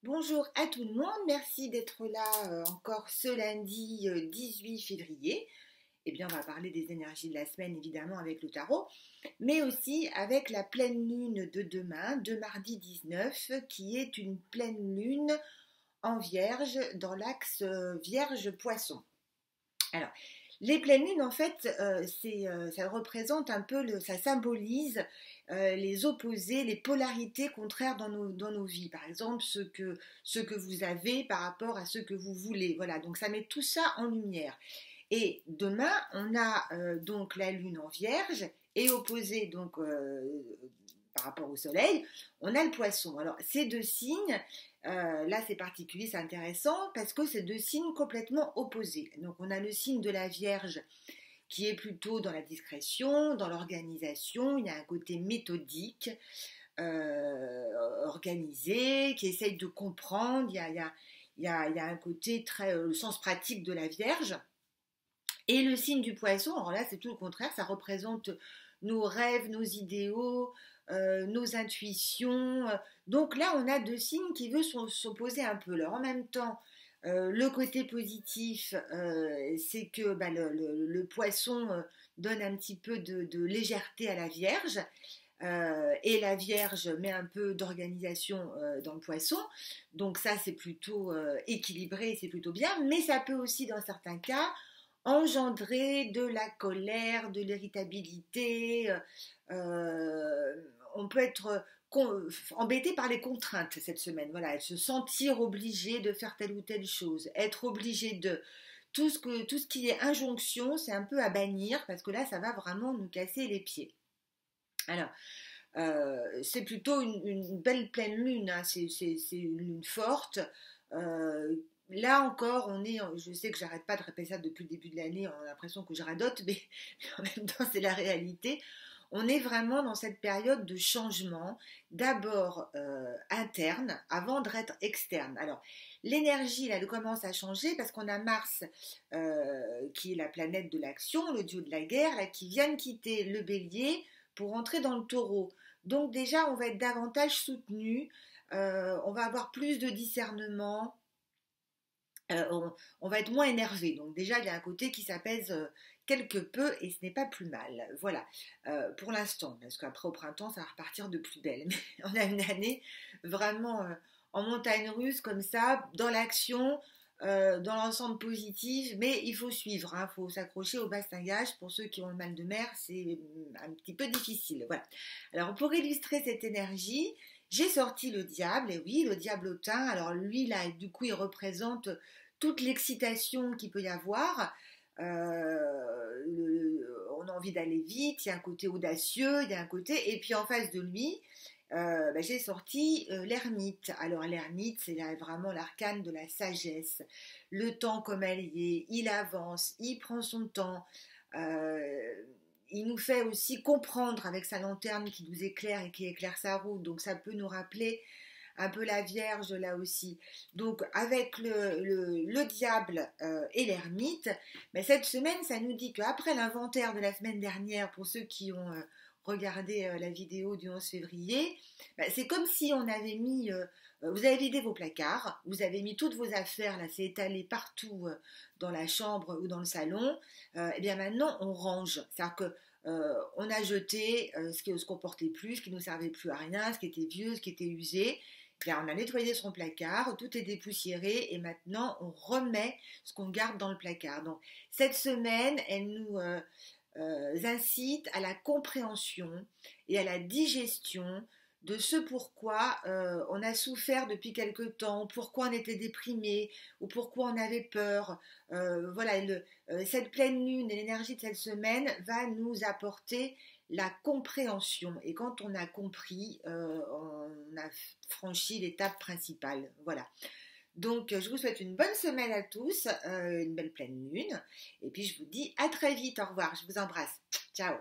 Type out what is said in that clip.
Bonjour à tout le monde, merci d'être là encore ce lundi 18 février. Eh bien, on va parler des énergies de la semaine évidemment avec le tarot, mais aussi avec la pleine lune de demain, de mardi 19, qui est une pleine lune en Vierge dans l'axe Vierge-Poisson. Alors, les pleines lunes, en fait, ça représente un peu, ça symbolise les opposés, les polarités contraires dans nos vies. Par exemple, ce que vous avez par rapport à ce que vous voulez. Voilà, donc ça met tout ça en lumière. Et demain, on a donc la lune en Vierge et opposée donc par rapport au soleil, on a le poisson. Alors ces deux signes, là c'est particulier, c'est intéressant parce que c'est deux signes complètement opposés. Donc on a le signe de la Vierge qui est plutôt dans la discrétion, dans l'organisation, il y a un côté méthodique, organisé, qui essaye de comprendre, il y a un côté très, le sens pratique de la Vierge. Et le signe du poisson, alors là c'est tout le contraire, ça représente nos rêves, nos idéaux, nos intuitions. Donc là on a deux signes qui veulent s'opposer un peu. Alors en même temps, le côté positif, c'est que le poisson donne un petit peu de légèreté à la Vierge. Et la Vierge met un peu d'organisation dans le poisson. Donc ça c'est plutôt équilibré, c'est plutôt bien. Mais ça peut aussi dans certains cas engendrer de la colère, de l'irritabilité. On peut être embêté par les contraintes cette semaine. Voilà, se sentir obligé de faire telle ou telle chose, être obligé de tout ce qui est injonction, c'est un peu à bannir parce que là, ça va vraiment nous casser les pieds. Alors, c'est plutôt une belle pleine lune, hein. C'est une lune forte. Euh, Là encore, je sais que j'arrête pas de répéter ça depuis le début de l'année, on a l'impression que je radote, mais en même temps c'est la réalité. On est vraiment dans cette période de changement, d'abord interne, avant d'être externe. Alors, l'énergie, là, elle commence à changer parce qu'on a Mars, qui est la planète de l'action, le dieu de la guerre, là, qui vient de quitter le bélier pour entrer dans le taureau. Donc déjà, on va être davantage soutenu, on va avoir plus de discernement, on va être moins énervé. Donc déjà, il y a un côté qui s'apaise quelque peu et ce n'est pas plus mal. Voilà, pour l'instant, parce qu'après au printemps, ça va repartir de plus belle. Mais on a une année vraiment en montagne russe comme ça, dans l'action, dans l'ensemble positif, mais il faut suivre, il faut s'accrocher au bastingage. Pour ceux qui ont le mal de mer, c'est un petit peu difficile. Voilà. Alors pour illustrer cette énergie, j'ai sorti le diable, et oui, le diablotin. Alors lui, là, du coup, il représente toute l'excitation qu'il peut y avoir. On a envie d'aller vite, il y a un côté audacieux, il y a un côté... Et puis en face de lui, j'ai sorti l'ermite. Alors l'ermite, c'est là, vraiment l'arcane de la sagesse. Le temps comme elle y est, il avance, il prend son temps. Euh, il nous fait aussi comprendre avec sa lanterne qui nous éclaire et qui éclaire sa route. Donc ça peut nous rappeler un peu la Vierge là aussi. Donc avec le diable et l'ermite, mais cette semaine, ça nous dit qu'après l'inventaire de la semaine dernière, pour ceux qui ont regardé la vidéo du 11 février, c'est comme si on avait mis... vous avez vidé vos placards, vous avez mis toutes vos affaires, là c'est étalé partout dans la chambre ou dans le salon, et bien maintenant on range. C'est-à-dire que on a jeté ce qui ne se comportait plus, ce qui ne nous servait plus à rien, ce qui était vieux, ce qui était usé. Bien, on a nettoyé son placard, tout est dépoussiéré et maintenant on remet ce qu'on garde dans le placard. Donc cette semaine, elle nous incite à la compréhension et à la digestion de ce pourquoi on a souffert depuis quelque temps, pourquoi on était déprimé ou pourquoi on avait peur. Voilà, cette pleine lune et l'énergie de cette semaine va nous apporter la compréhension. Et quand on a compris, on a franchi l'étape principale. Voilà. Donc, je vous souhaite une bonne semaine à tous, une belle pleine lune. Et puis, je vous dis à très vite. Au revoir. Je vous embrasse. Ciao.